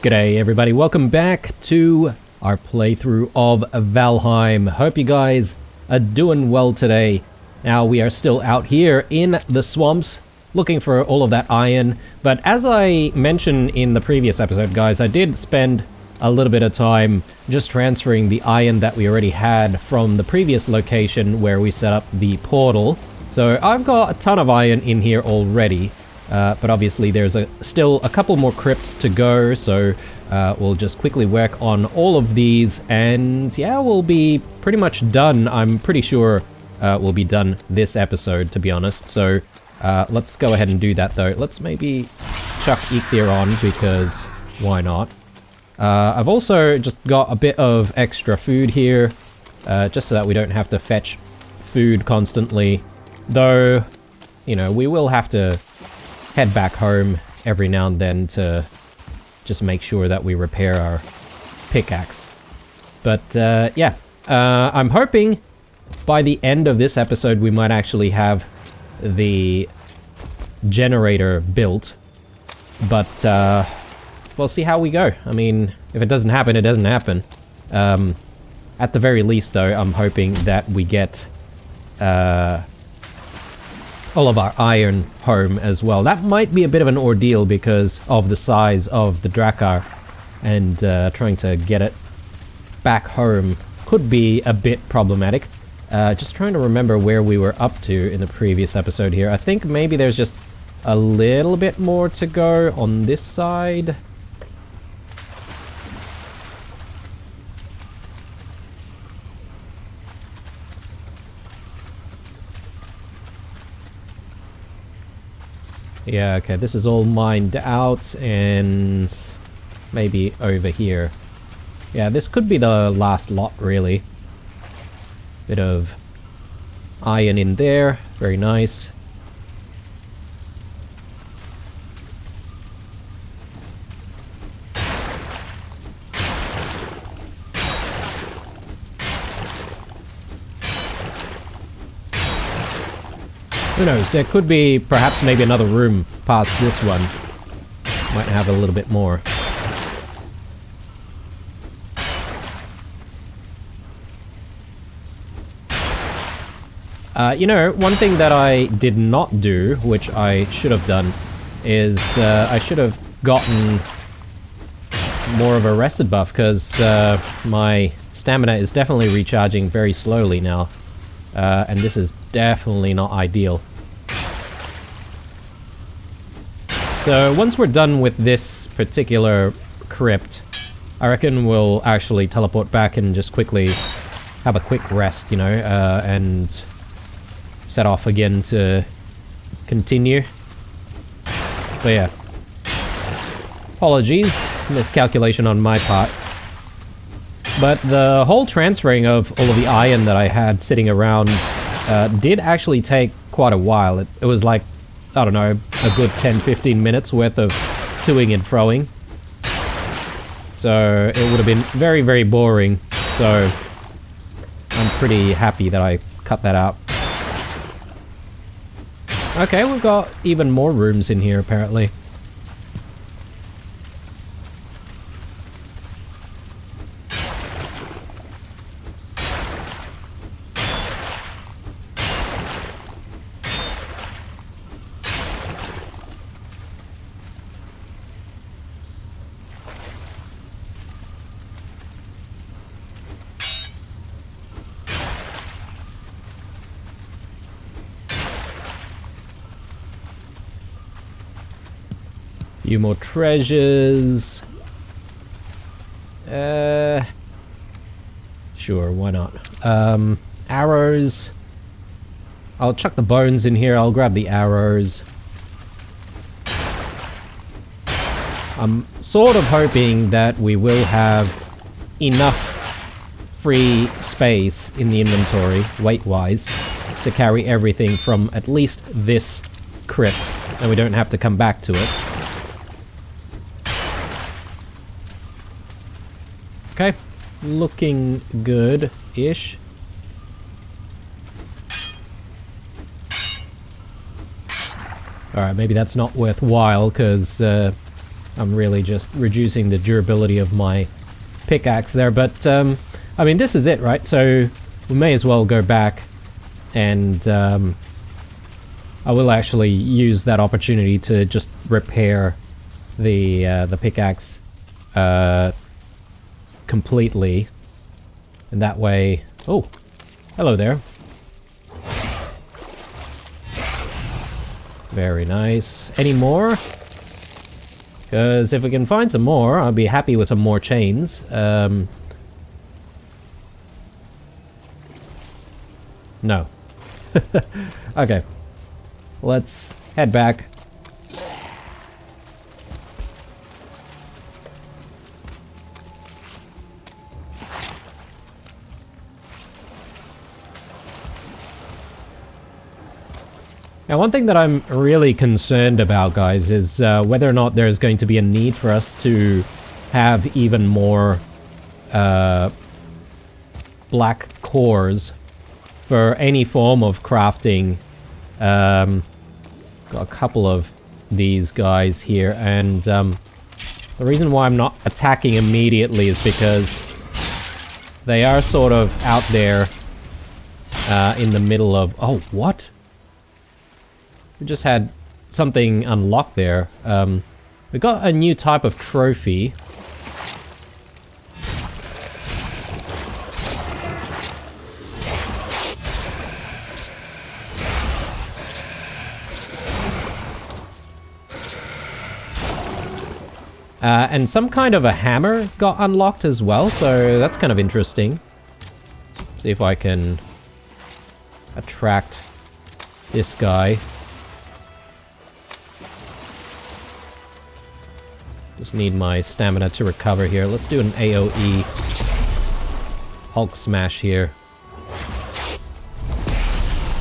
G'day everybody, welcome back to our playthrough of Valheim. Hope you guys are doing well today. Now we are still out here in the swamps looking for all of that iron, but as I mentioned in the previous episode guys, I did spend a little bit of time just transferring the iron that we already had from the previous location where we set up the portal. So I've got a ton of iron in here already. But obviously there's still a couple more crypts to go, so we'll just quickly work on all of these, and yeah, we'll be pretty much done. I'm pretty sure we'll be done this episode, to be honest, so let's go ahead and do that though. Let's maybe chuck Eikthyr on, because why not? I've also just got a bit of extra food here, just so that we don't have to fetch food constantly, though, you know, we will have to head back home every now and then to just make sure that we repair our pickaxe. But yeah, I'm hoping by the end of this episode we might actually have the generator built, but we'll see how we go. I mean, if it doesn't happen, it doesn't happen. At the very least though, I'm hoping that we get all of our iron home as well. That might be a bit of an ordeal because of the size of the Drakkar, and trying to get it back home could be a bit problematic. Just trying to remember where we were up to in the previous episode here. I think maybe there's just a little bit more to go on this side. Yeah, okay, this is all mined out, and maybe over here. Yeah, this could be the last lot, really. Bit of iron in there, very nice. Who knows, there could be perhaps maybe another room past this one. Might have a little bit more. You know, one thing that I did not do, which I should have done, is I should have gotten more of a rested buff, because my stamina is definitely recharging very slowly now. And this is definitely not ideal. So once we're done with this particular crypt, I reckon we'll actually teleport back and just quickly have a quick rest, you know, and set off again to continue. But yeah. Apologies, miscalculation on my part. But the whole transferring of all of the iron that I had sitting around did actually take quite a while. It was like, I don't know, a good 10-15 minutes worth of toing and froing. So it would have been very, very boring. So I'm pretty happy that I cut that out. Okay, we've got even more rooms in here apparently. Few more treasures. Sure, why not? Arrows. I'll chuck the bones in here, I'll grab the arrows. I'm sort of hoping that we will have enough free space in the inventory, weight-wise, to carry everything from at least this crypt, and we don't have to come back to it. Okay, looking good-ish. Alright, maybe that's not worthwhile, because I'm really just reducing the durability of my pickaxe there, but I mean, this is it, right? So we may as well go back and I will actually use that opportunity to just repair the pickaxe completely, and that way... Oh, hello there. Very nice. Any more? Because if we can find some more, I'll be happy with some more chains. No. Okay. Let's head back. Now, one thing that I'm really concerned about, guys, is whether or not there's going to be a need for us to have even more black cores for any form of crafting. Got a couple of these guys here, and the reason why I'm not attacking immediately is because they are sort of out there in the middle of... Oh, what? We just had something unlocked there. We got a new type of trophy. And some kind of a hammer got unlocked as well, so that's kind of interesting. See if I can attract this guy. Just need my stamina to recover here. Let's do an AoE Hulk smash here.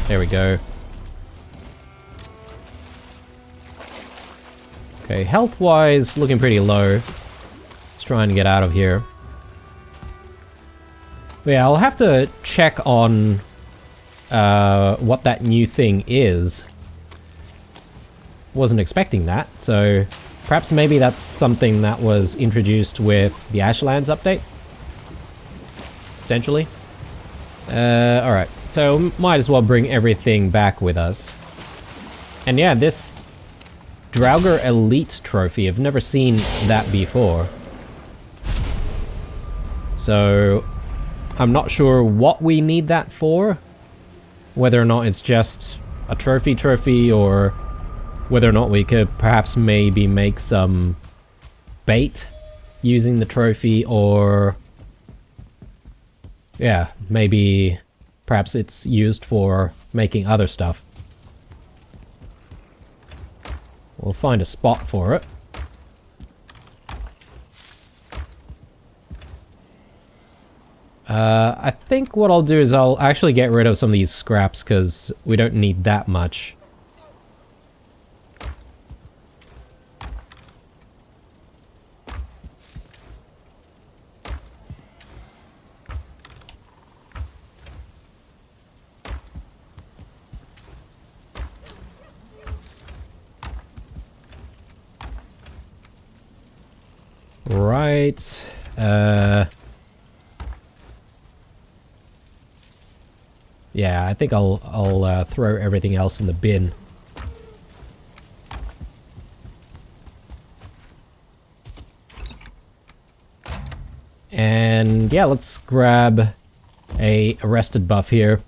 There we go. Okay, health-wise, looking pretty low. Let's try and get out of here. But yeah, I'll have to check on what that new thing is. Wasn't expecting that, so... Perhaps maybe that's something that was introduced with the Ashlands update? Potentially. Alright, so might as well bring everything back with us. And yeah, this Draugr Elite trophy, I've never seen that before. So, I'm not sure what we need that for. Whether or not it's just a trophy or... whether or not we could perhaps maybe make some bait using the trophy, or... yeah, maybe perhaps it's used for making other stuff. We'll find a spot for it. I think what I'll do is I'll actually get rid of some of these scraps, because we don't need that much. Right, yeah, I think I'll throw everything else in the bin. And yeah, let's grab a arrested buff here.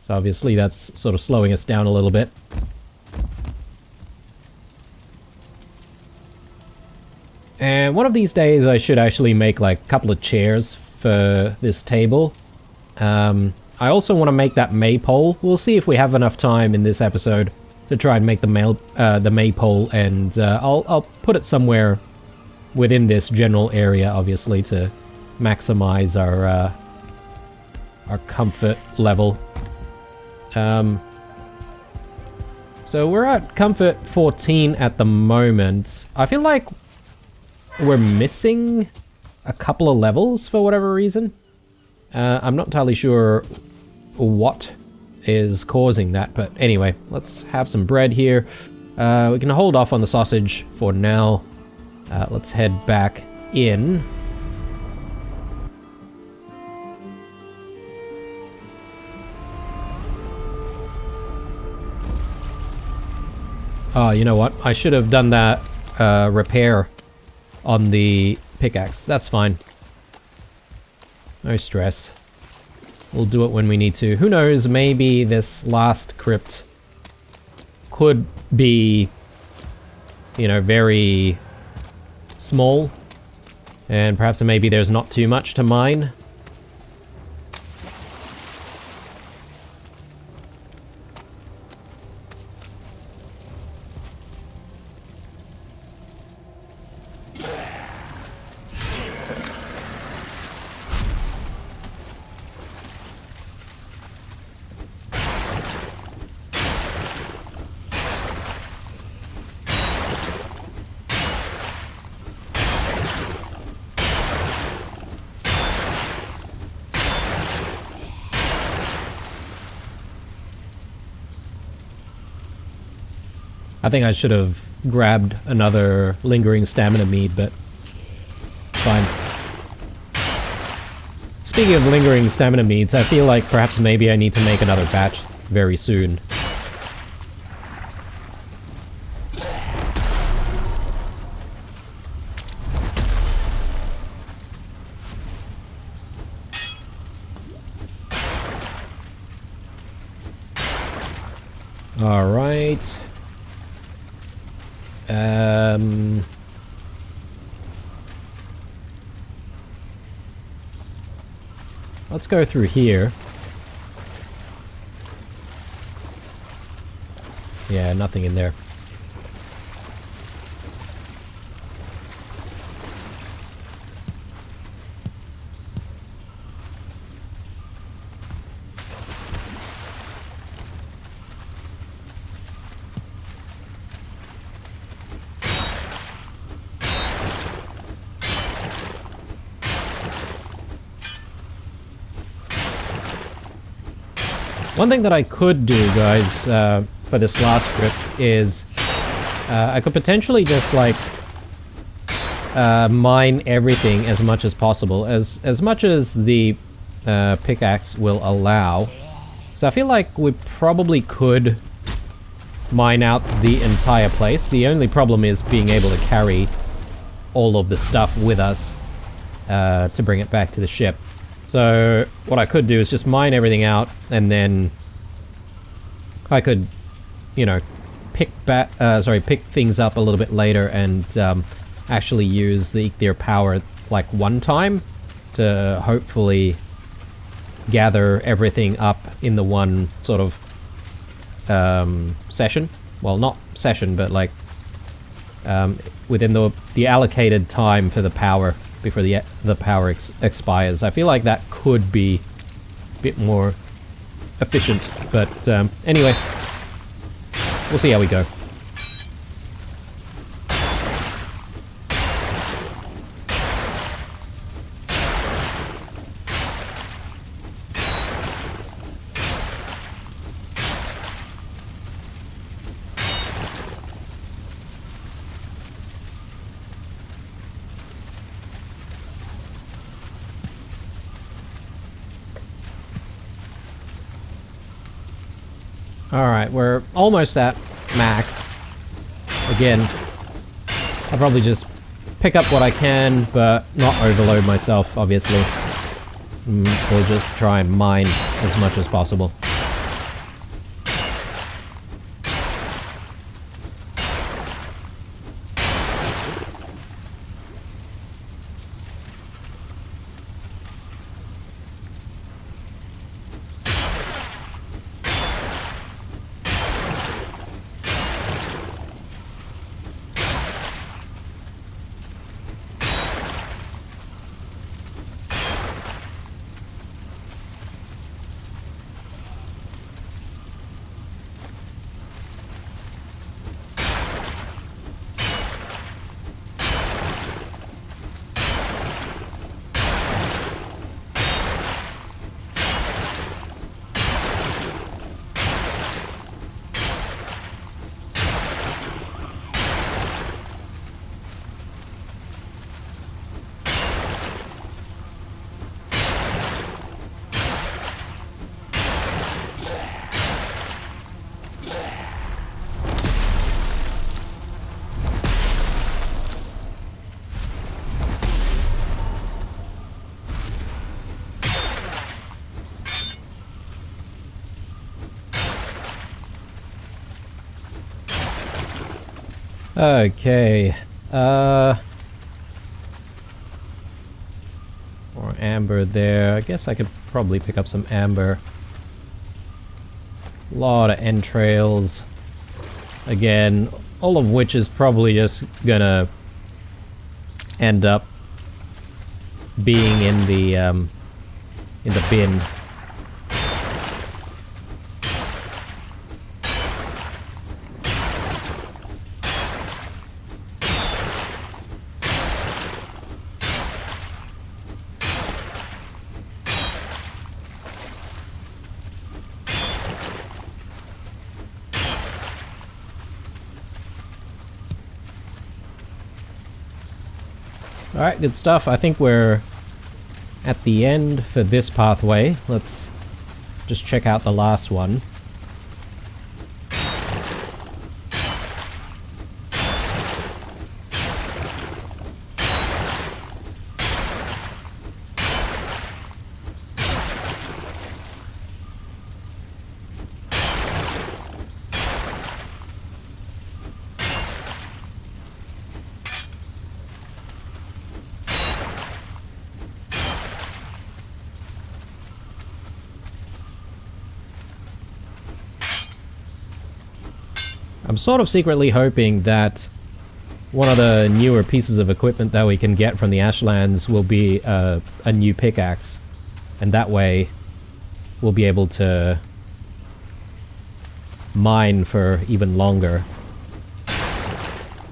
So obviously that's sort of slowing us down a little bit. And one of these days I should actually make like a couple of chairs for this table. I also want to make that maypole. We'll see if we have enough time in this episode to try and make the maypole, and I'll put it somewhere within this general area, obviously, to maximize our comfort level. So we're at comfort 14 at the moment. I feel like we're missing a couple of levels for whatever reason. I'm not entirely sure what is causing that, but anyway, let's have some bread here. We can hold off on the sausage for now. Let's head back in. Oh, you know what? I should have done that repair on the pickaxe. That's fine. No stress. We'll do it when we need to. Who knows, maybe this last crypt could be, you know, very small. And perhaps maybe there's not too much to mine. I think I should have grabbed another lingering stamina mead, but it's fine. Speaking of lingering stamina meads, I feel like perhaps maybe I need to make another batch very soon. All right. Let's go through here. Yeah, nothing in there. One thing that I could do, guys, for this last script is I could potentially just like mine everything as much as possible, as much as the pickaxe will allow. So I feel like we probably could mine out the entire place. The only problem is being able to carry all of the stuff with us to bring it back to the ship. So what I could do is just mine everything out, and then I could, you know, pick things up a little bit later and actually use the Ichthir power like one time to hopefully gather everything up in the one sort of session. Well, not session, but like within the allocated time for the power before the power expires. I feel like that could be a bit more efficient, but anyway, we'll see how we go. Alright, we're almost at max. Again, I'll probably just pick up what I can, but not overload myself, obviously. We'll just try and mine as much as possible. Okay. More amber there. I guess I could probably pick up some amber. A lot of entrails. Again, all of which is probably just gonna end up being in the bin. Alright, good stuff. I think we're at the end for this pathway. Let's just check out the last one. I'm sort of secretly hoping that one of the newer pieces of equipment that we can get from the Ashlands will be a new pickaxe. And that way, we'll be able to mine for even longer.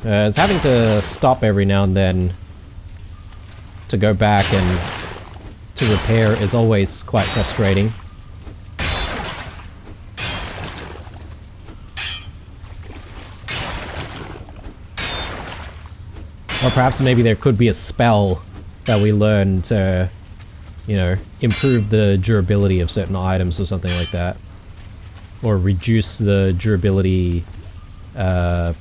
It's having to stop every now and then to go back and to repair is always quite frustrating. Or perhaps maybe there could be a spell that we learn to, you know, improve the durability of certain items or something like that. Or reduce the durability, I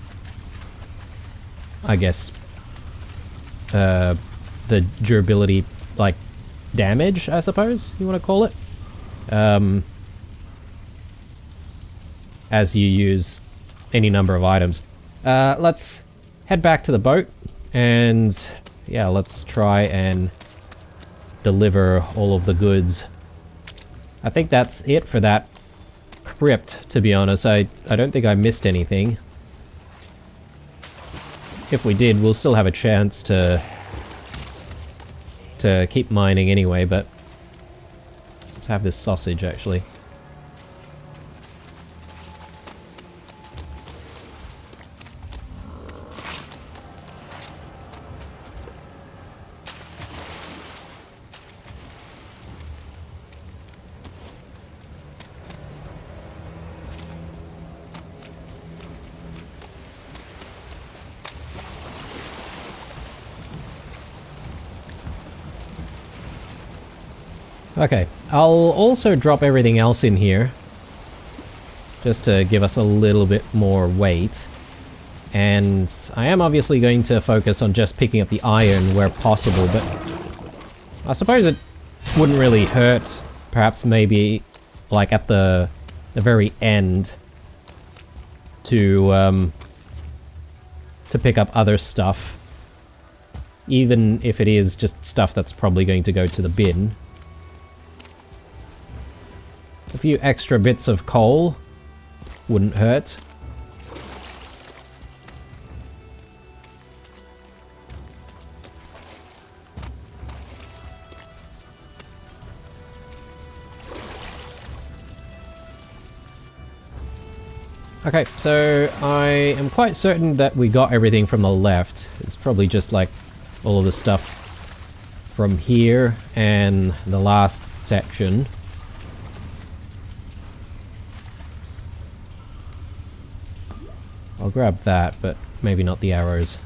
guess, the durability, like, damage, I suppose you want to call it. As you use any number of items. Let's head back to the boat. And yeah, let's try and deliver all of the goods. I think that's it for that crypt, to be honest. I don't think I missed anything. If we did, we'll still have a chance to keep mining anyway, but let's have this sausage actually. Okay, I'll also drop everything else in here, just to give us a little bit more weight. And I am obviously going to focus on just picking up the iron where possible, but I suppose it wouldn't really hurt, perhaps maybe like at the very end, to pick up other stuff, even if it is just stuff that's probably going to go to the bin. A few extra bits of coal wouldn't hurt. Okay, so I am quite certain that we got everything from the left. It's probably just like all of the stuff from here and the last section. I'll grab that, but maybe not the arrows.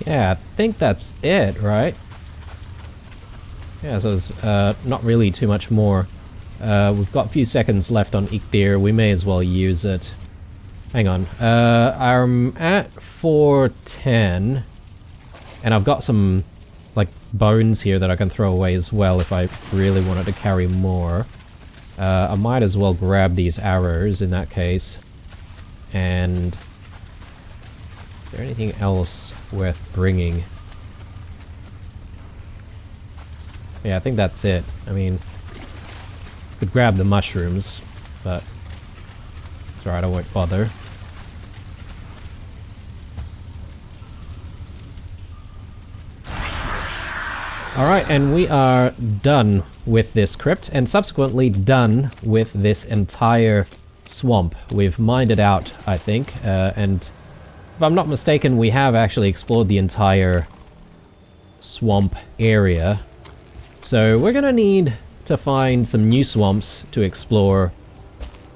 Yeah, I think that's it, right? Yeah, so there's not really too much more. We've got a few seconds left on Ichthir. We may as well use it. Hang on. I'm at 410. And I've got some, like, bones here that I can throw away as well if I really wanted to carry more. I might as well grab these arrows in that case. And... is there anything else worth bringing? Yeah, I think that's it. I mean, could grab the mushrooms, but it's alright, I won't bother. Alright, and we are done with this crypt, and subsequently done with this entire swamp. We've mined it out, I think, and if I'm not mistaken, we have actually explored the entire swamp area. So we're gonna need to find some new swamps to explore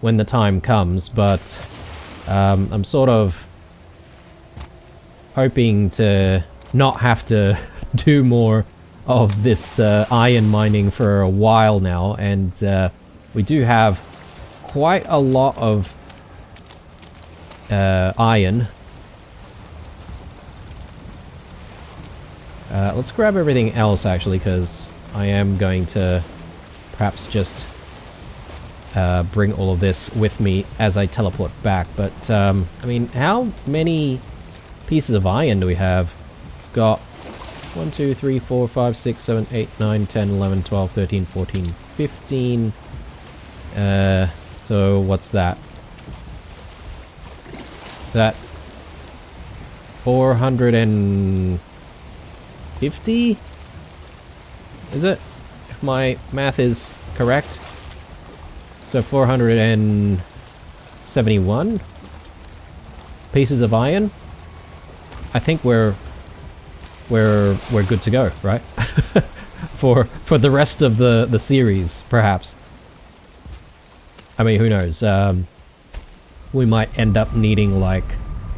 when the time comes, but I'm sort of hoping to not have to do more of this iron mining for a while now, and we do have quite a lot of iron. Let's grab everything else actually, because I am going to perhaps just bring all of this with me as I teleport back. But I mean, how many pieces of iron do we have? Got 1, 2, 3, 4, 5, 6, 7, 8, 9, 10, 11, 12, 13, 14, 15. So what's that? That 450? Is it? If my math is correct? So 471 pieces of iron? I think we're good to go, right? for the rest of the series, perhaps. I mean, who knows? We might end up needing, like,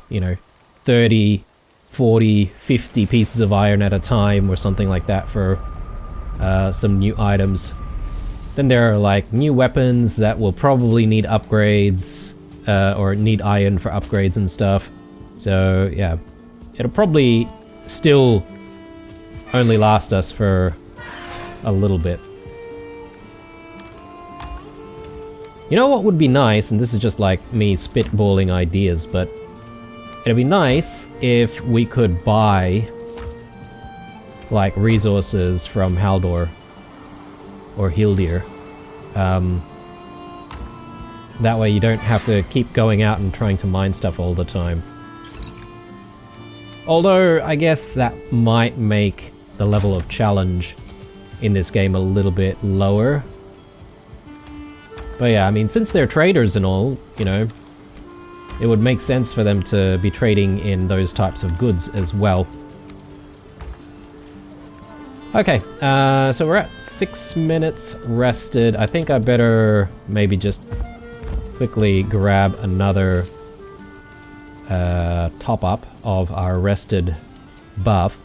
you know, 30, 40, 50 pieces of iron at a time or something like that for some new items. Then there are, like, new weapons that will probably need upgrades, or need iron for upgrades and stuff. So, yeah. It'll probably still only last us for a little bit. You know what would be nice, and this is just like me spitballing ideas, but it'd be nice if we could buy like resources from Haldor or Hildir. That way you don't have to keep going out and trying to mine stuff all the time. Although, I guess that might make the level of challenge in this game a little bit lower. But yeah, I mean, since they're traders and all, you know, it would make sense for them to be trading in those types of goods as well. Okay, so we're at 6 minutes rested. I think I better maybe just quickly grab another top up of our rested buff.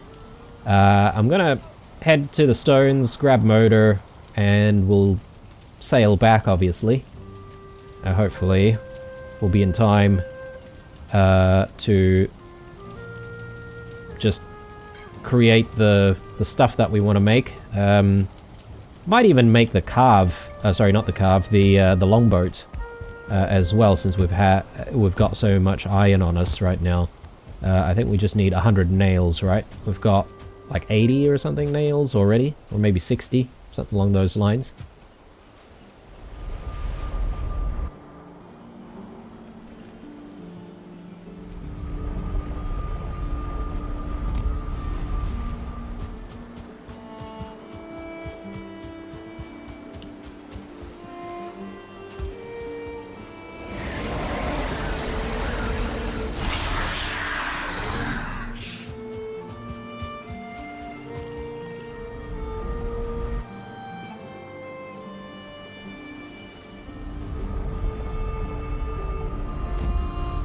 I'm gonna head to the stones, grab motor, and we'll sail back, obviously. Hopefully we'll be in time to just create the stuff that we want to make. Might even make the carve, sorry, not the carve, the longboat as well, since we've got so much iron on us right now. I think we just need 100 nails, right? We've got like 80 or something nails already, or maybe 60, something along those lines.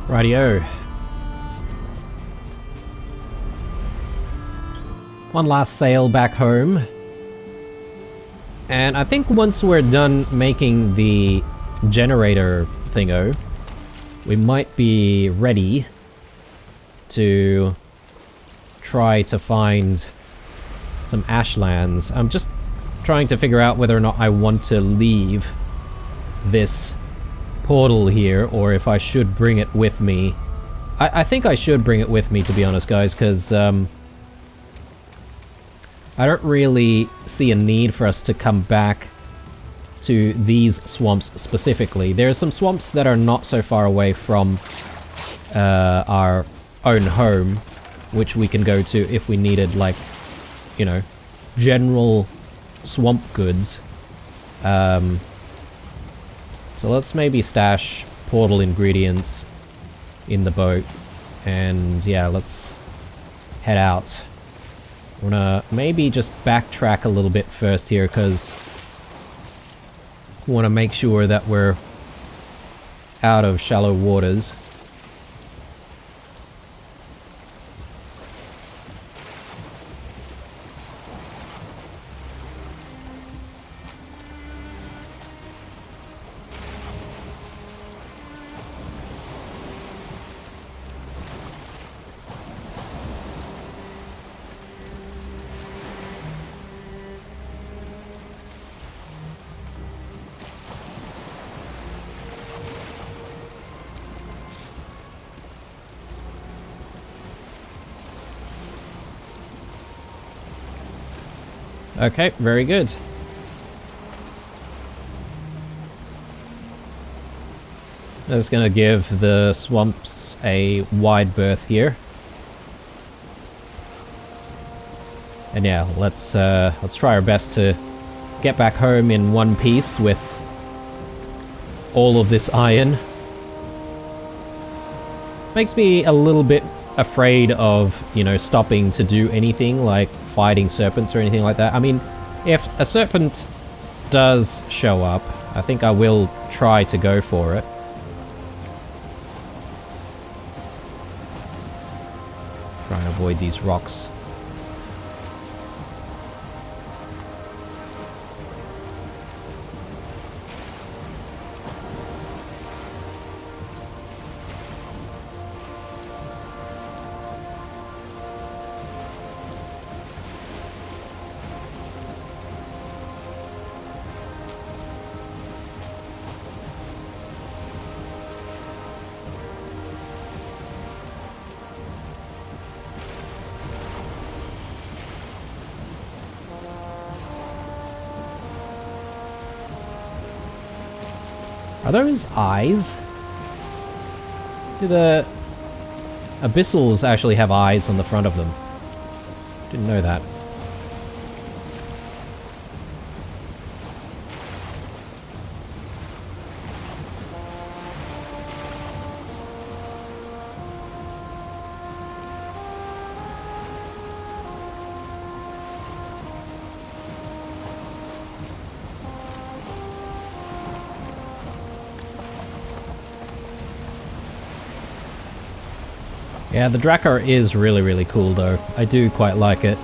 Rightio. one last sail back home. And I think once we're done making the generator thingo, we might be ready to try to find some ashlands. I'm just trying to figure out whether or not I want to leave this portal here, or if I should bring it with me. I think I should bring it with me, to be honest, guys, because I don't really see a need for us to come back to these swamps specifically. There are some swamps that are not so far away from our own home, which we can go to if we needed, like, you know, general swamp goods. So let's maybe stash portal ingredients in the boat, and yeah, let's head out. I wanna maybe just backtrack a little bit first here, because I want to make sure that we're out of shallow waters. Okay, very good. I'm just gonna give the swamps a wide berth here. And yeah, let's try our best to get back home in one piece with all of this iron. Makes me a little bit afraid of, you know, stopping to do anything like fighting serpents or anything like that. I mean, if a serpent does show up, I think I will try to go for it. Try and avoid these rocks. Are those eyes? Do the abyssals actually have eyes on the front of them? Didn't know that. Yeah, the Drakkar is really cool though. I do quite like it.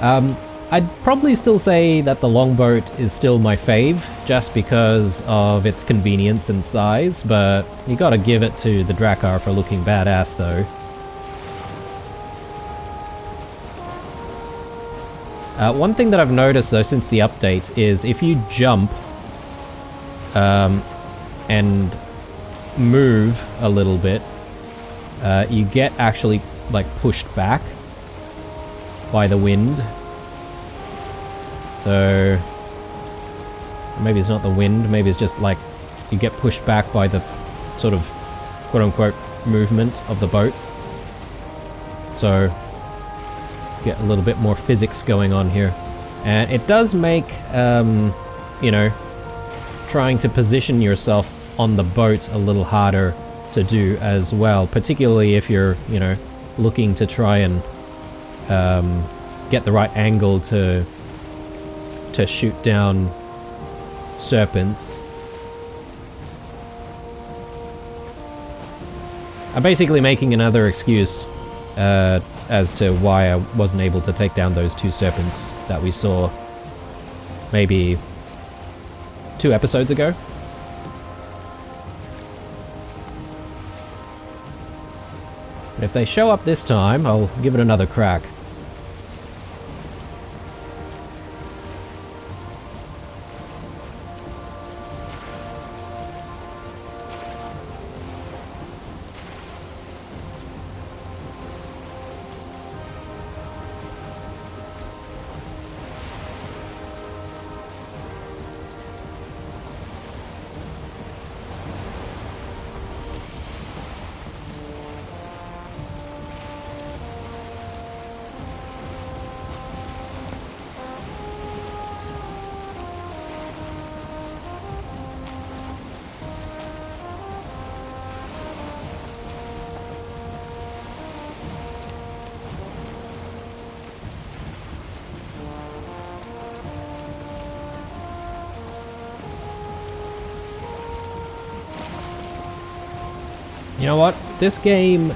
I'd probably still say that the longboat is still my fave, just because of its convenience and size, but you gotta give it to the Drakkar for looking badass though. One thing that I've noticed though since the update is if you jump and move a little bit, you get actually like pushed back by the wind. So maybe it's not the wind, maybe it's just like you get pushed back by the sort of quote-unquote movement of the boat. So get a little bit more physics going on here. And it does make, you know, trying to position yourself on the boat a little harder to do as well, particularly if you're, you know, looking to try and get the right angle to shoot down serpents. I'm basically making another excuse as to why I wasn't able to take down those 2 serpents that we saw maybe 2 episodes ago. But if they show up this time, I'll give it another crack. You know what? This game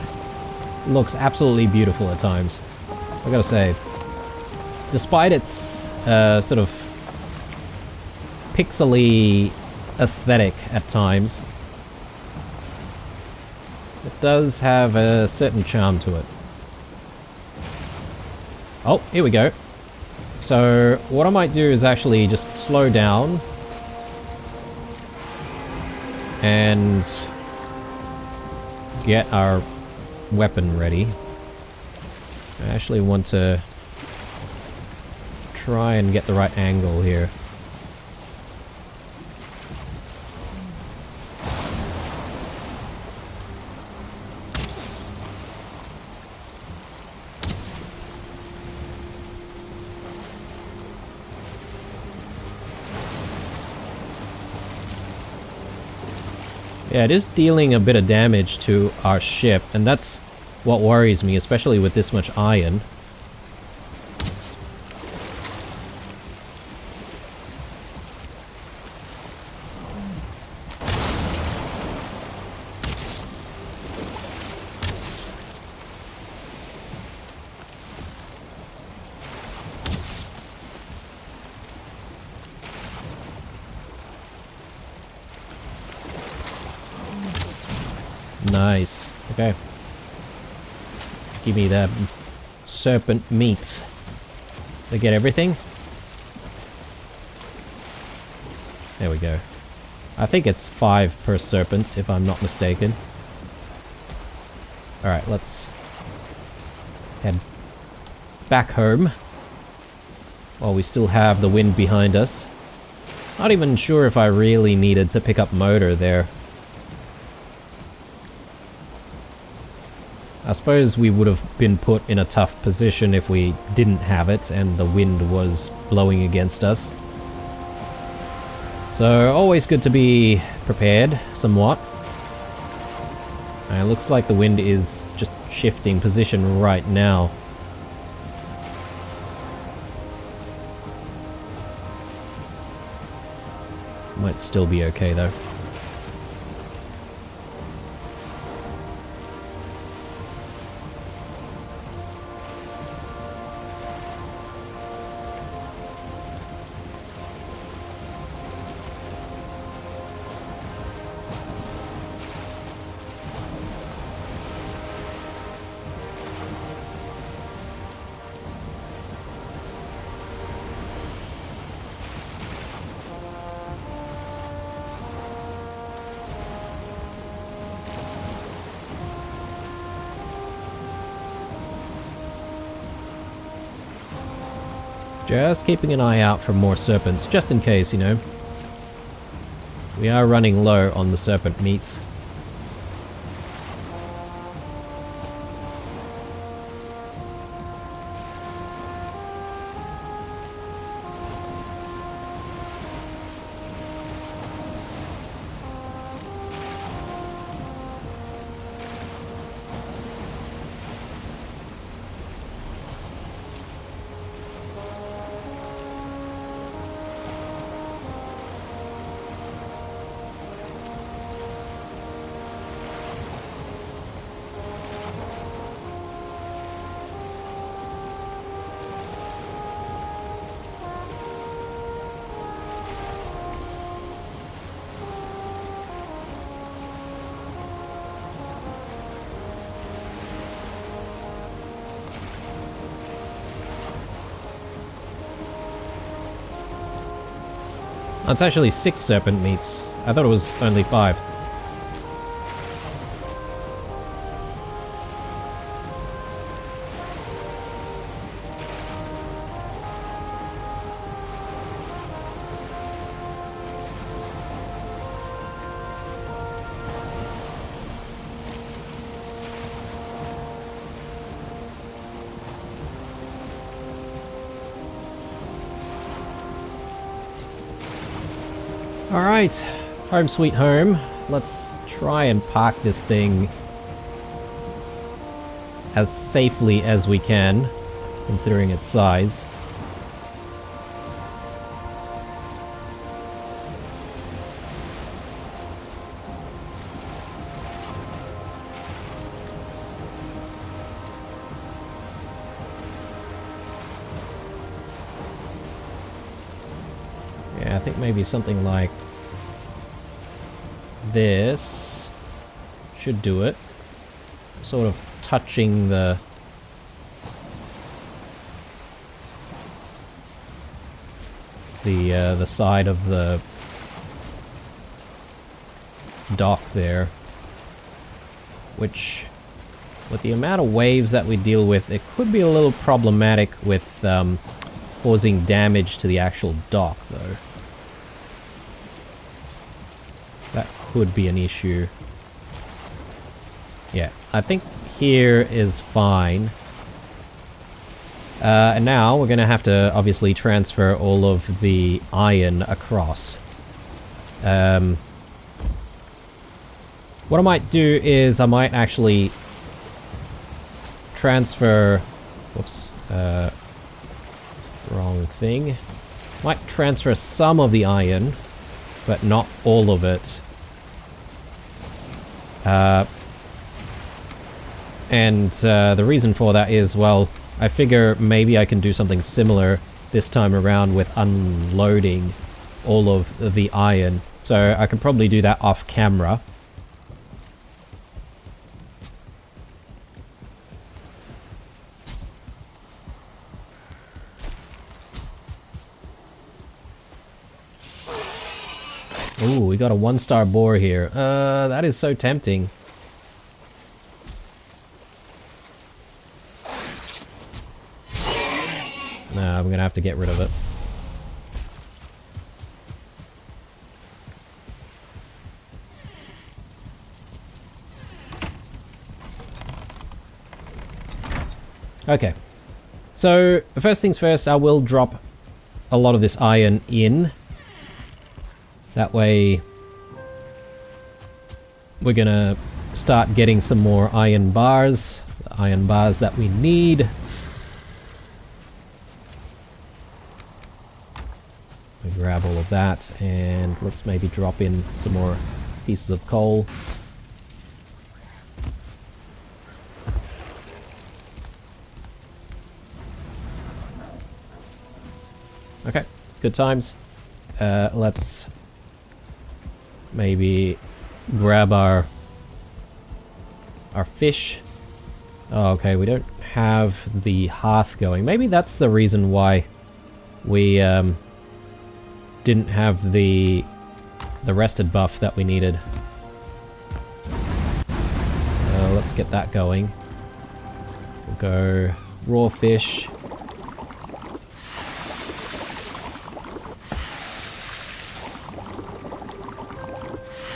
looks absolutely beautiful at times. I gotta say. Despite its sort of pixely aesthetic at times, it does have a certain charm to it. Oh, here we go. So what I might do is actually just slow down and get our weapon ready. I actually want to try and get the right angle here. Yeah, it is dealing a bit of damage to our ship, and that's what worries me, especially with this much iron. Nice. Okay. Give me that serpent meats. They get everything? There we go. I think it's 5 per serpent, if I'm not mistaken. Alright, let's head back home while we still have the wind behind us. Not even sure if I really needed to pick up motor there. I suppose we would have been put in a tough position if we didn't have it and the wind was blowing against us. So, always good to be prepared, somewhat. It looks like the wind is just shifting position right now. Might still be okay though. Just keeping an eye out for more serpents, just in case, you know. We are running low on the serpent meats. it's actually 6 serpent meats. I thought it was only 5. Alright, home sweet home. Let's try and park this thing as safely as we can, considering its size. Yeah, I think maybe something like this should do it. Sort of touching the side of the dock there, which, with the amount of waves that we deal with, it could be a little problematic with causing damage to the actual dock, though. That could be an issue. Yeah, I think here is fine. And now we're gonna have to obviously transfer all of the iron across. What I might do is I might actually transfer... Whoops. Wrong thing. Might transfer some of the iron, but not all of it. The reason for that is, well, I figure maybe I can do something similar this time around with unloading all of the iron. So I can probably do that off camera. Ooh, we got a 1-star boar here. That is so tempting. Nah, I'm gonna have to get rid of it. Okay. So, first things first, I will drop a lot of this iron in. That way, we're gonna start getting some more iron bars. The iron bars that we need. We grab all of that, and let's maybe drop in some more pieces of coal. Okay, good times. Let's maybe grab our fish. Oh, okay, we don't have the hearth going. Maybe that's the reason why we didn't have the rested buff that we needed. Let's get that going. We'll go raw fish.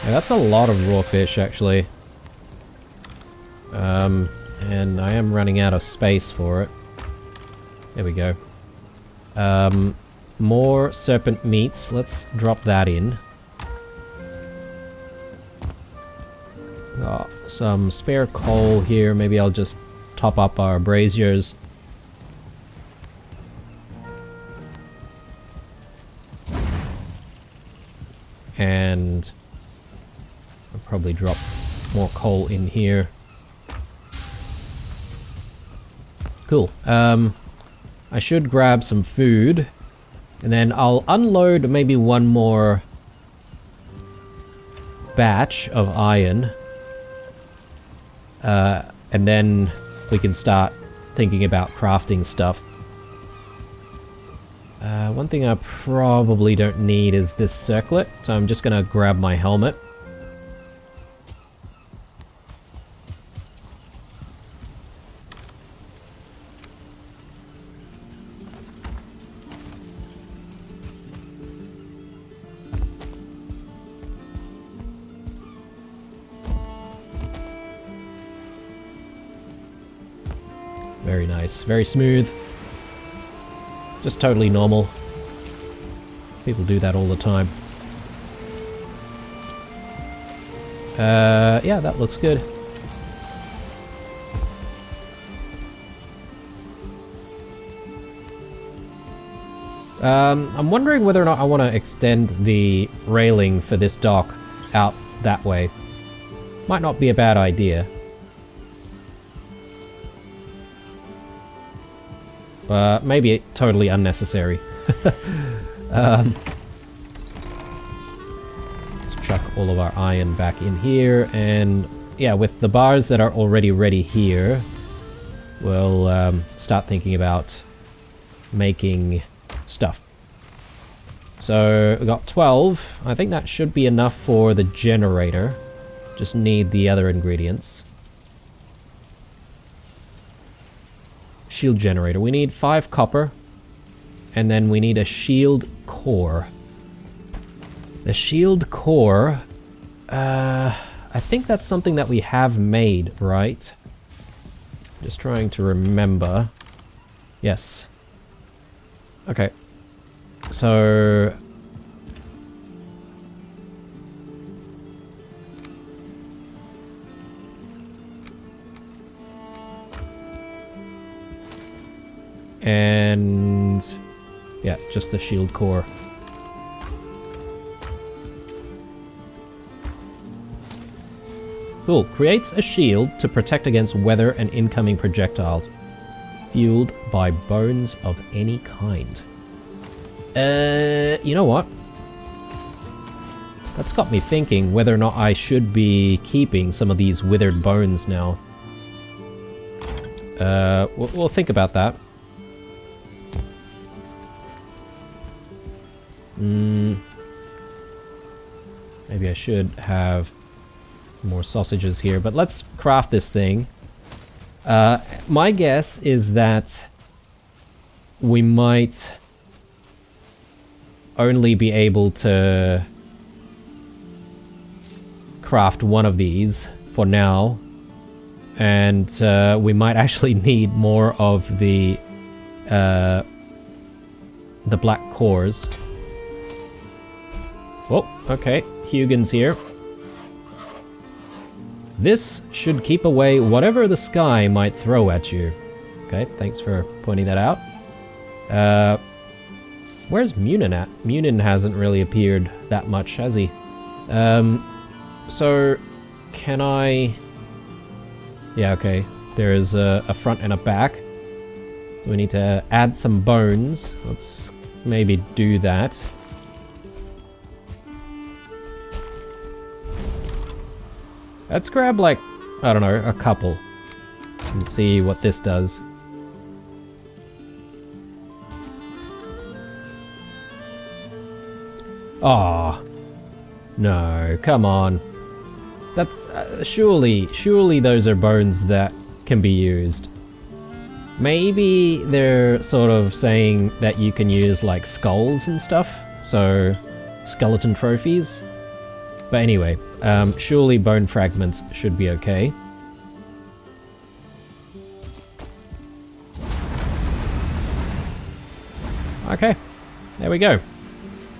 Yeah, that's a lot of raw fish, actually. And I am running out of space for it. There we go. More serpent meats. Let's drop that in. Got some spare coal here. Maybe I'll just top up our braziers. And I'll probably drop more coal in here. Cool. I should grab some food. And then I'll unload maybe one more batch of iron. And then we can start thinking about crafting stuff. One thing I probably don't need is this circlet, so I'm just gonna grab my helmet. Very nice, very smooth. Just totally normal. People do that all the time. Yeah, that looks good. I'm wondering whether or not I want to extend the railing for this dock out that way. Might not be a bad idea. Maybe totally unnecessary. Let's chuck all of our iron back in here, and yeah, with the bars that are already ready here, we'll start thinking about making stuff. So we got 12. I think that should be enough for the generator. Just need the other ingredients. Shield generator. We need 5 copper, and then we need a shield core. The shield core, I think that's something that we have made, right? Just trying to remember. Yes. Okay. So... and yeah, just the shield core. Cool. Creates a shield to protect against weather and incoming projectiles, fueled by bones of any kind. You know what? That's got me thinking whether or not I should be keeping some of these withered bones now. We'll think about that. Maybe I should have some more sausages here, but let's craft this thing. My guess is that we might only be able to craft one of these for now, and we might actually need more of the black cores. Oh, okay. Hugin's here. This should keep away whatever the sky might throw at you. Okay, thanks for pointing that out. Where's Munin at? Munin hasn't really appeared that much, has he? So, can I... yeah, okay. There's a front and a back. So we need to add some bones. Let's maybe do that. Let's grab, like, I don't know, a couple. And see what this does. Aw. No, come on. That's... surely those are bones that can be used. Maybe they're sort of saying that you can use, like, skulls and stuff. So, skeleton trophies. But anyway, surely bone fragments should be okay. Okay, there we go.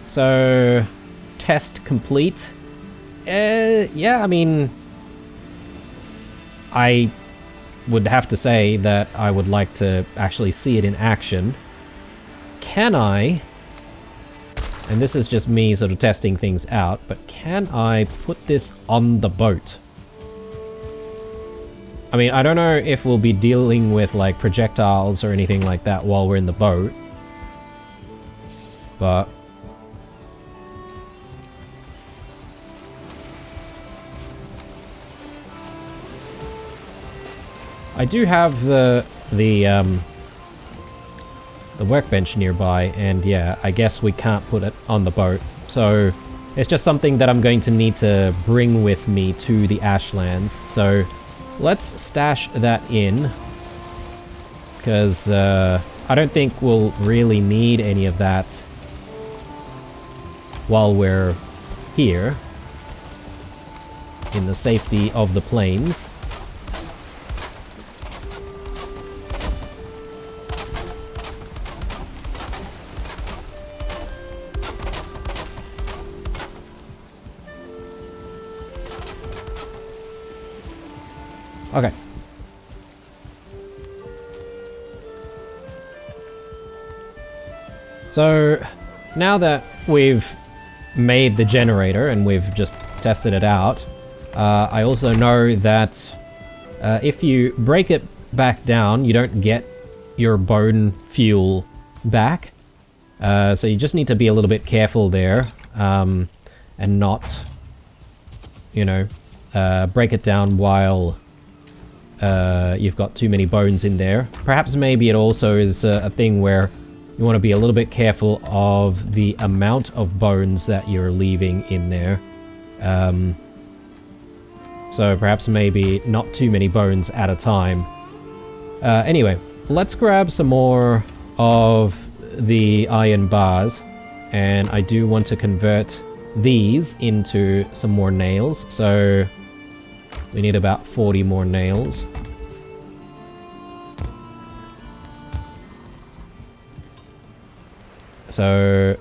So, test complete. Yeah, I mean... I would have to say that I would like to actually see it in action. Can I... and this is just me sort of testing things out, but can I put this on the boat? I mean, I don't know if we'll be dealing with, like, projectiles or anything like that while we're in the boat. But... I do have the the workbench nearby, and yeah, I guess we can't put it on the boat. So it's just something that I'm going to need to bring with me to the Ashlands. So let's stash that in, because I don't think we'll really need any of that while we're here in the safety of the plains. Okay. So now that we've made the generator and we've just tested it out, I also know that if you break it back down, you don't get your bone fuel back. So you just need to be a little bit careful there, and not, you know, break it down while you've got too many bones in there. Perhaps maybe it also is a thing where you want to be a little bit careful of the amount of bones that you're leaving in there. So perhaps maybe not too many bones at a time. Anyway, let's grab some more of the iron bars, and I do want to convert these into some more nails, so we need about 40 more nails. So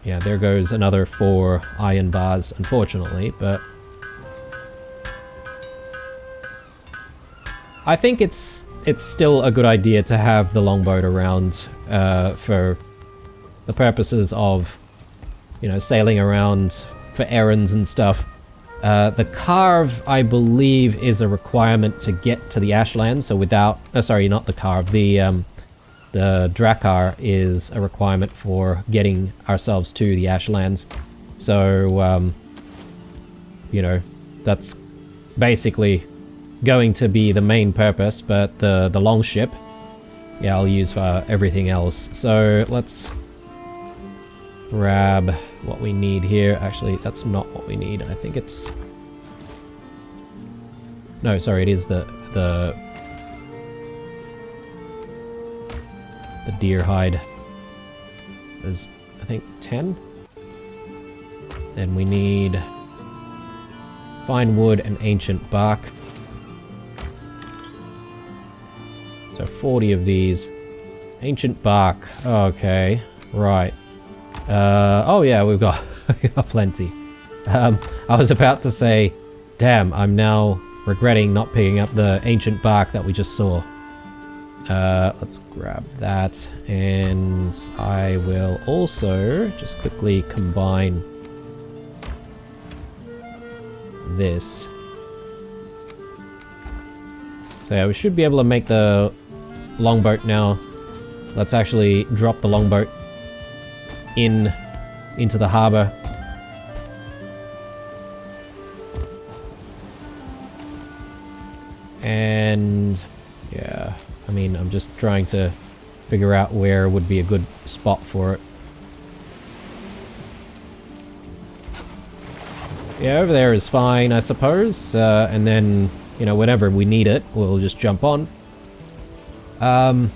yeah, there goes another 4 iron bars, unfortunately, but I think it's still a good idea to have the longboat around for the purposes of, you know, sailing around for errands and stuff. The carve, I believe, is a requirement to get to the Ashlands, so without... sorry, not the carve, the Drakkar is a requirement for getting ourselves to the Ashlands. So, you know, that's basically going to be the main purpose, but the longship, yeah, I'll use for everything else. So let's grab what we need here. Actually, that's not what we need. I think it's... No, sorry, it is the deer hide. There's, I think, 10. Then we need fine wood and ancient bark. So 40 of these. Ancient bark. Okay, right. Oh yeah, we've got, we've got plenty. I was about to say, damn, I'm now regretting not picking up the ancient bark that we just saw. Let's grab that, and I will also just quickly combine this. So yeah, we should be able to make the longboat now. Let's actually drop the longboat into the harbor. And yeah, I mean, I'm just trying to figure out where would be a good spot for it. Yeah, over there is fine, I suppose. And then, you know, whenever we need it, we'll just jump on. Now,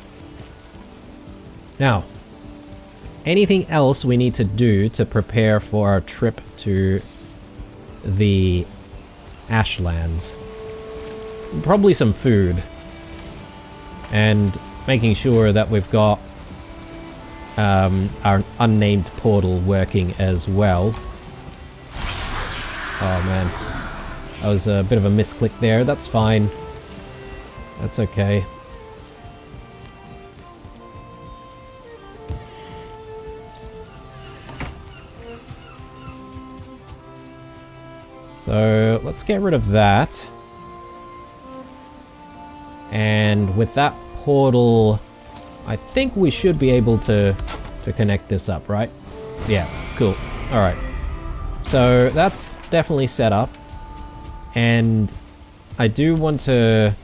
anything else we need to do to prepare for our trip to the Ashlands? Probably some food. And making sure that we've got our unnamed portal working as well. Oh man, that was a bit of a misclick there. That's fine. That's okay. So let's get rid of that. And with that portal, I think we should be able to connect this up, right? Yeah, cool. Alright. So that's definitely set up. And I do want to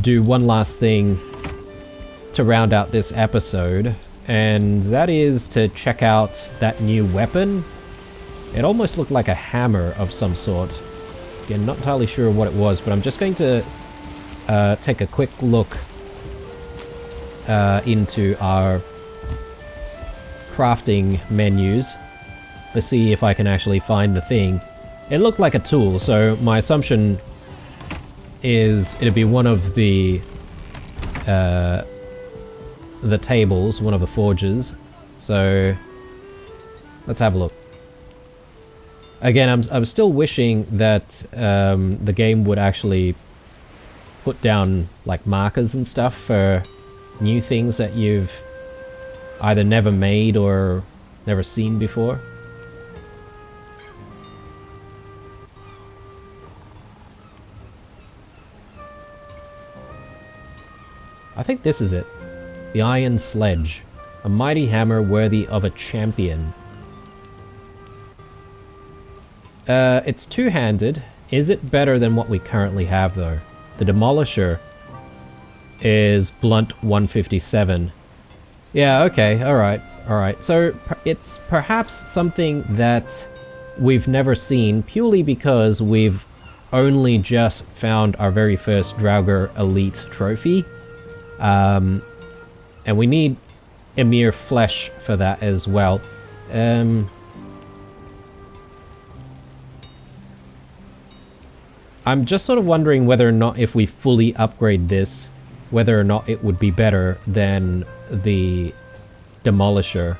do one last thing to round out this episode, and that is to check out that new weapon. It almost looked like a hammer of some sort. Again, not entirely sure what it was, but I'm just going to take a quick look into our crafting menus to see if I can actually find the thing. It looked like a tool, so my assumption is it'd be one of the tables, one of the forges. So let's have a look. Again, I'm still wishing that the game would actually put down like markers and stuff for new things that you've either never made or never seen before. I think this is it. The Iron Sledge. A mighty hammer worthy of a champion. It's two-handed. Is it better than what we currently have, though? The Demolisher is blunt 157. Yeah, okay, alright. So, it's perhaps something that we've never seen, purely because we've only just found our very first Draugr Elite trophy. And we need Emir flesh for that as well. I'm just sort of wondering whether or not if we fully upgrade this, whether or not it would be better than the Demolisher.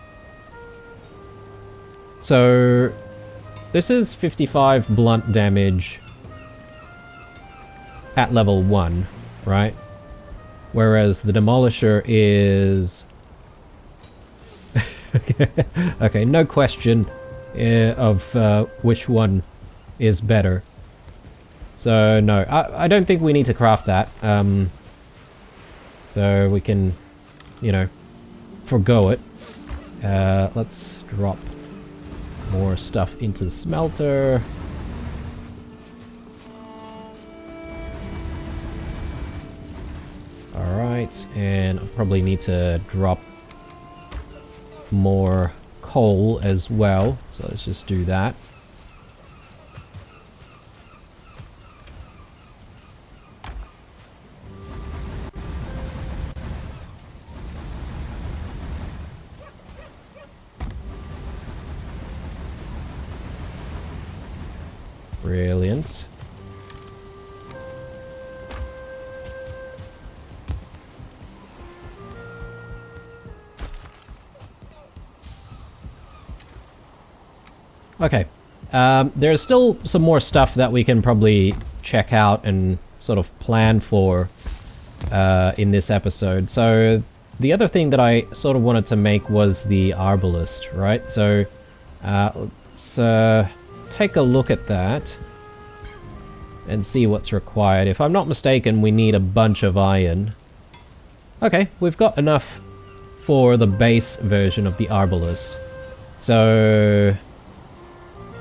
So, this is 55 blunt damage at level 1, right? Whereas the Demolisher is... okay, no question of which one is better. So, no, I don't think we need to craft that. So we can, you know, forgo it. Let's drop more stuff into the smelter. Alright, and I'll probably need to drop more coal as well. So let's just do that. Brilliant. Okay. There's still some more stuff that we can probably check out and sort of plan for in this episode. So the other thing that I sort of wanted to make was the arbalist, right? So let's take a look at that and see what's required. If I'm not mistaken, we need a bunch of iron. Okay, we've got enough for the base version of the arbalist. So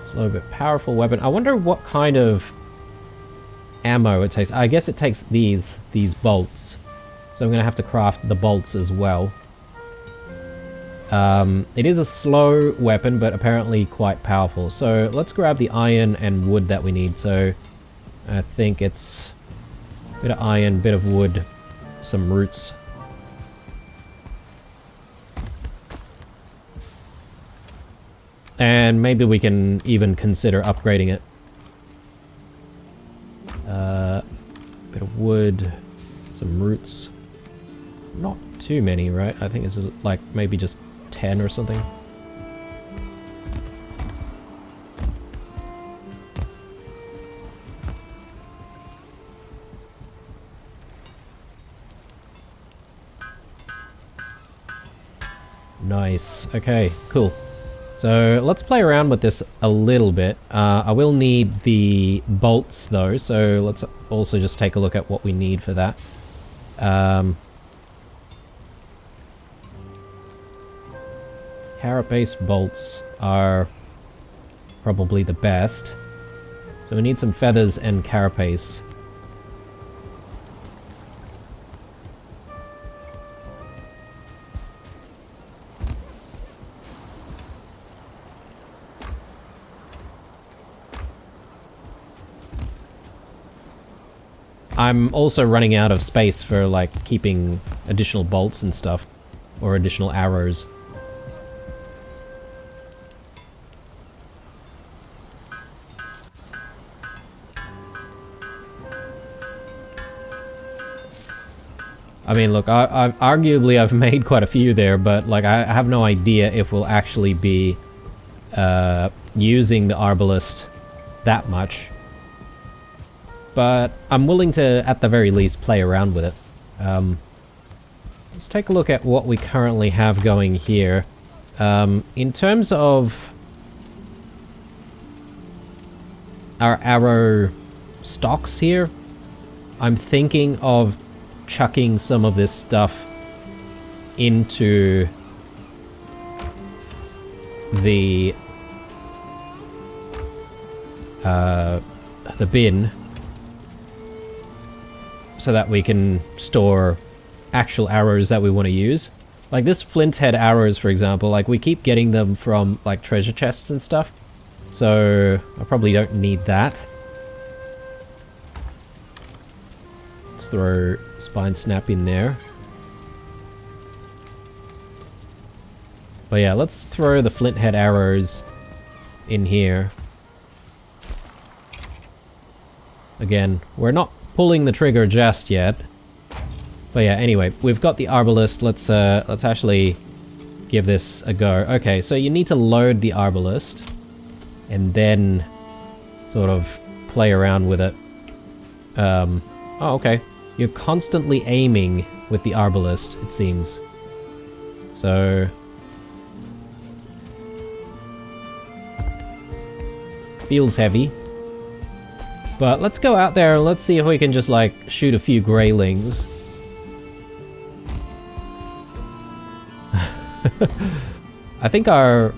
it's a little bit powerful weapon. I wonder what kind of ammo it takes. I guess it takes these bolts. So I'm gonna have to craft the bolts as well. It is a slow weapon, but apparently quite powerful. So let's grab the iron and wood that we need. So I think it's a bit of iron, bit of wood, some roots. And maybe we can even consider upgrading it. Bit of wood, some roots. Not too many, right? I think it's like maybe just 10 or something. Nice. Okay, cool. So let's play around with this a little bit. I will need the bolts though, so let's also just take a look at what we need for that. Carapace bolts are probably the best. So we need some feathers and carapace. I'm also running out of space for like keeping additional bolts and stuff, or additional arrows. I mean, look, I've arguably I've made quite a few there, but like I have no idea if we'll actually be using the arbalist that much. But I'm willing to, at the very least, play around with it. Let's take a look at what we currently have going here. In terms of our arrow stocks here, I'm thinking of chucking some of this stuff into the bin so that we can store actual arrows that we want to use. Like this flint head arrows, for example, like we keep getting them from like treasure chests and stuff, so I probably don't need that. Let's throw Spine Snap in there. But yeah, let's throw the flint head arrows in here. Again, we're not pulling the trigger just yet. But yeah, anyway, we've got the arbalist. Let's actually give this a go. Okay, so you need to load the arbalist and then sort of play around with it. Oh, okay. You're constantly aiming with the arbalist, it seems. So feels heavy. But let's go out there and let's see if we can just like shoot a few greylings. I think our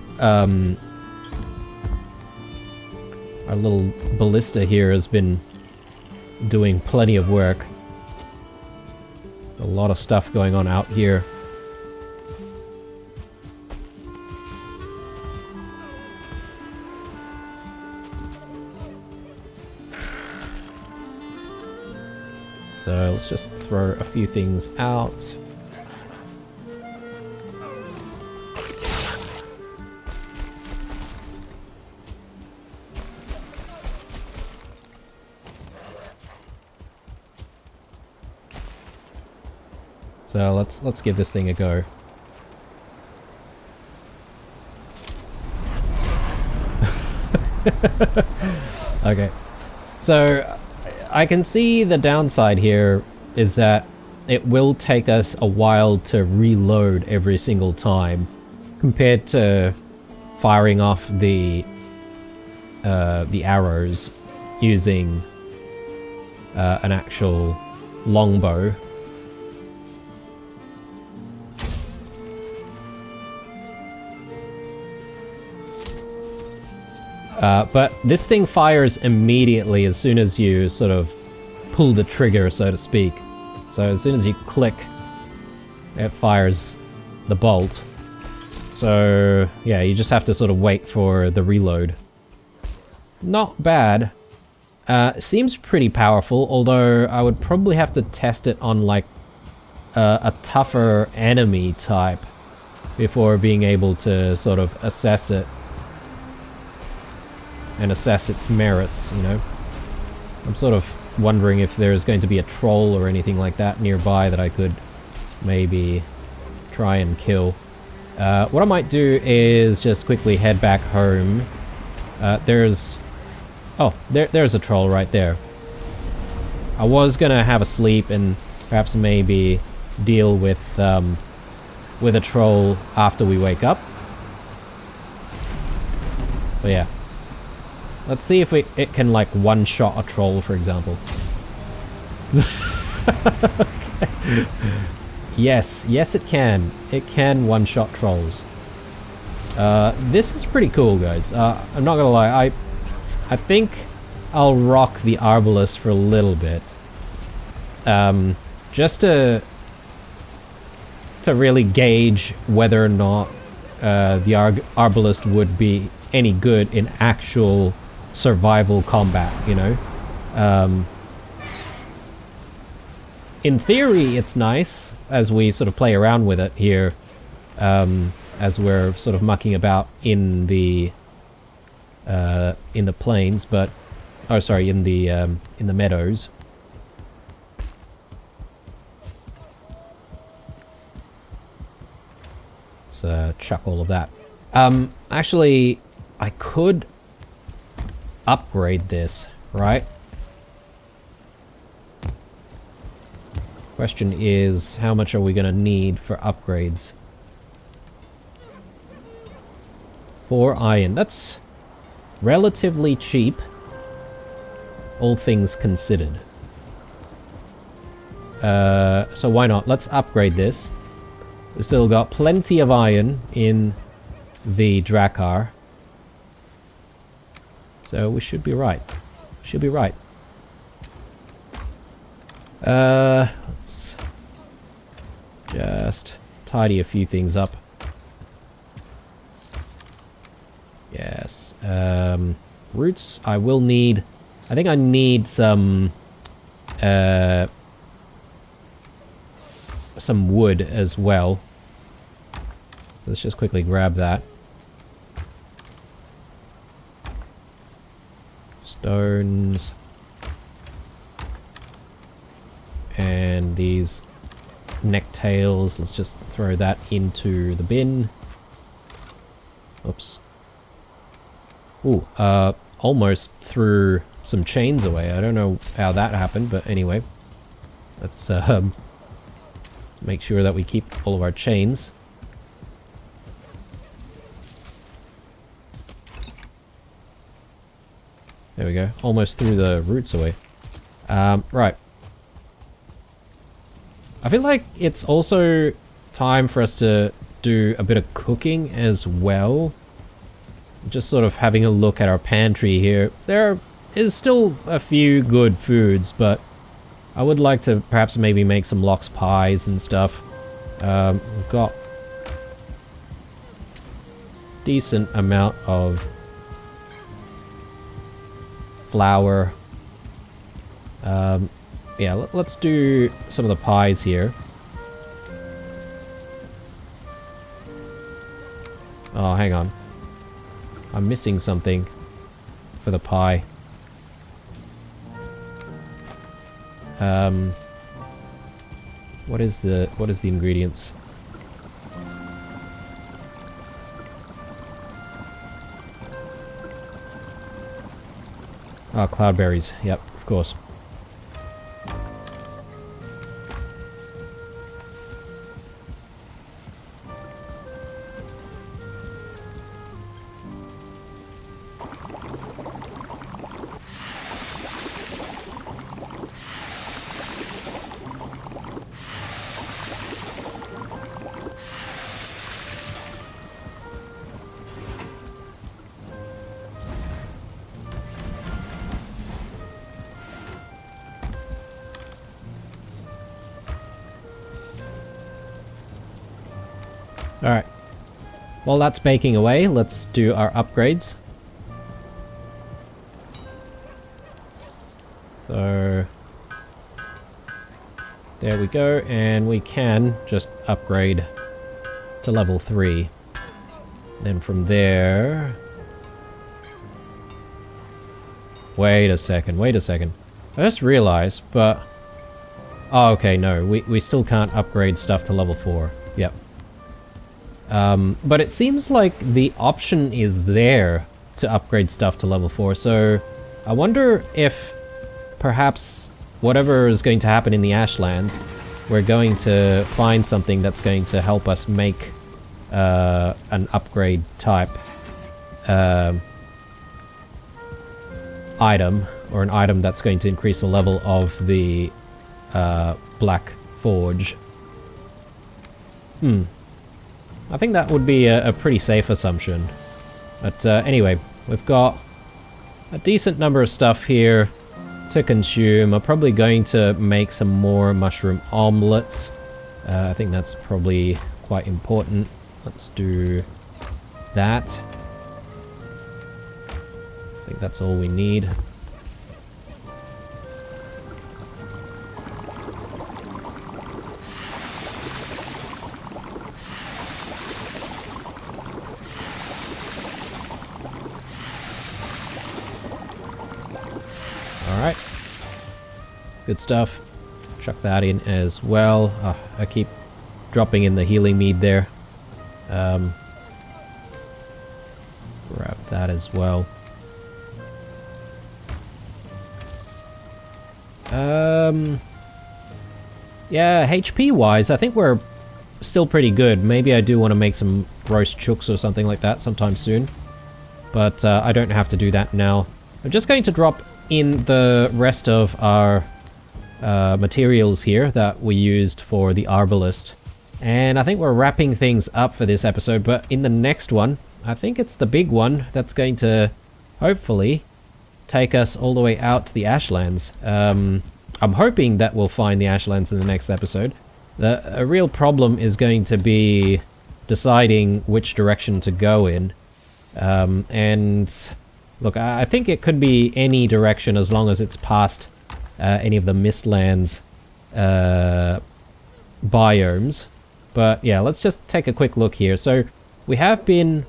little ballista here has been doing plenty of work. A lot of stuff going on out here. So let's just throw a few things out. So let's give this thing a go. Okay. So I can see the downside here is that it will take us a while to reload every single time compared to firing off the arrows using an actual longbow. But this thing fires immediately as soon as you sort of pull the trigger, so to speak. So as soon as you click, it fires the bolt. So yeah, you just have to sort of wait for the reload. Not bad. Seems pretty powerful, although I would probably have to test it on like a tougher enemy type before being able to sort of assess it. And assess its merits, you know. I'm sort of wondering if there's going to be a troll or anything like that nearby that I could maybe try and kill. What I might do is just quickly head back home. There's a troll right there. I was gonna have a sleep and perhaps maybe deal with a troll after we wake up. But yeah. Let's see if it can like one-shot a troll, for example. Okay. Yes, it can. It can one-shot trolls. This is pretty cool, guys. I'm not gonna lie, I think I'll rock the arbalist for a little bit. Just to really gauge whether or not the arbalist would be any good in actual survival combat, you know? in theory, it's nice as we sort of play around with it here, as we're sort of mucking about in the plains, but oh, sorry, in the meadows. Let's chuck all of that. Actually, I could upgrade this, right? Question is, how much are we gonna need for upgrades? 4 iron. That's relatively cheap, all things considered. So why not? Let's upgrade this. We've still got plenty of iron in the Drakkar. So we should be right. Should be right. Let's just tidy a few things up. Yes. Roots, I will need... I think I need some wood as well. Let's just quickly grab that. Stones. And these necktails, let's just throw that into the bin. Oops. Ooh, almost threw some chains away. I don't know how that happened, but anyway. Let's make sure that we keep all of our chains. There we go. Almost threw the roots away. Right. I feel like it's also time for us to do a bit of cooking as well. Just sort of having a look at our pantry here. There is still a few good foods, but I would like to perhaps maybe make some lox pies and stuff. We've got decent amount of flour. Yeah, let's do some of the pies here. Oh, hang on. I'm missing something for the pie. What is the ingredients? Oh, cloudberries. Yep, of course. Alright. While that's baking away, let's do our upgrades. So... there we go, and we can just upgrade to level 3. Then from there... Wait a second. I just realized, but... Oh, okay, no, we still can't upgrade stuff to level 4. Yep. But it seems like the option is there to upgrade stuff to level 4, so I wonder if perhaps whatever is going to happen in the Ashlands, we're going to find something that's going to help us make an upgrade type item, or an item that's going to increase the level of the Black Forge. I think that would be a pretty safe assumption. But anyway, we've got a decent number of stuff here to consume. I'm probably going to make some more mushroom omelets. I think that's probably quite important. Let's do that. I think that's all we need. Good stuff. Chuck that in as well. I keep dropping in the healing mead there. Grab that as well. Yeah, HP wise, I think we're still pretty good. Maybe I do want to make some roast chooks or something like that sometime soon. But I don't have to do that now. I'm just going to drop in the rest of our materials here that we used for the arbalist. And I think we're wrapping things up for this episode, but in the next one, I think it's the big one that's going to hopefully take us all the way out to the Ashlands. I'm hoping that we'll find the Ashlands in the next episode. A real problem is going to be deciding which direction to go in. And look, I think it could be any direction as long as it's past any of the Mistlands biomes. But yeah, let's just take a quick look here. So we have been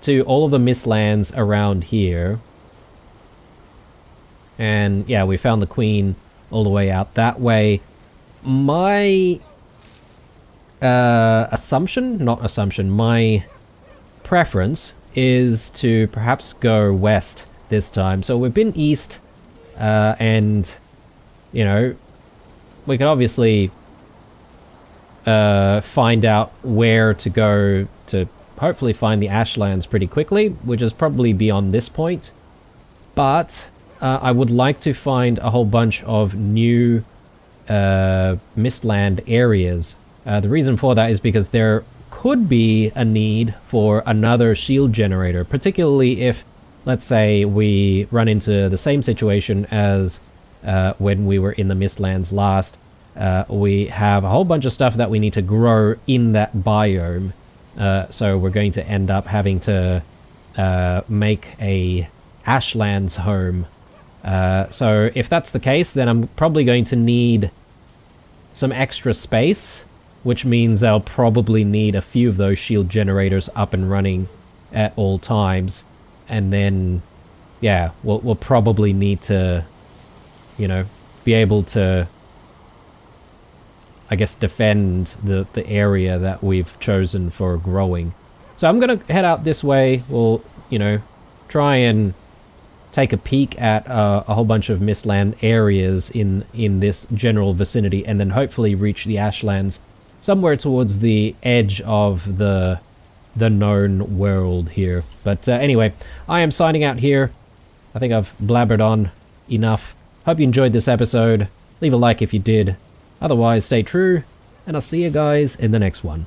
to all of the Mistlands around here. And yeah, we found the Queen all the way out that way. My my preference is to perhaps go west this time. So we've been east, and, you know, we could obviously find out where to go to hopefully find the Ashlands pretty quickly, which is probably beyond this point. But I would like to find a whole bunch of new Mistland areas. The reason for that is because there could be a need for another shield generator, particularly if, let's say, we run into the same situation as when we were in the Mistlands last. We have a whole bunch of stuff that we need to grow in that biome, so we're going to end up having to make a Ashlands home. So if that's the case, then I'm probably going to need some extra space, which means I'll probably need a few of those shield generators up and running at all times. And then, yeah, we'll probably need to, you know, be able to, I guess, defend the area that we've chosen for growing. So I'm going to head out this way. We'll, you know, try and take a peek at a whole bunch of Mistland areas in this general vicinity, and then hopefully reach the Ashlands somewhere towards the edge of the known world here. But anyway, I am signing out here. I think I've blabbered on enough. Hope you enjoyed this episode. Leave a like if you did. Otherwise, stay true, and I'll see you guys in the next one.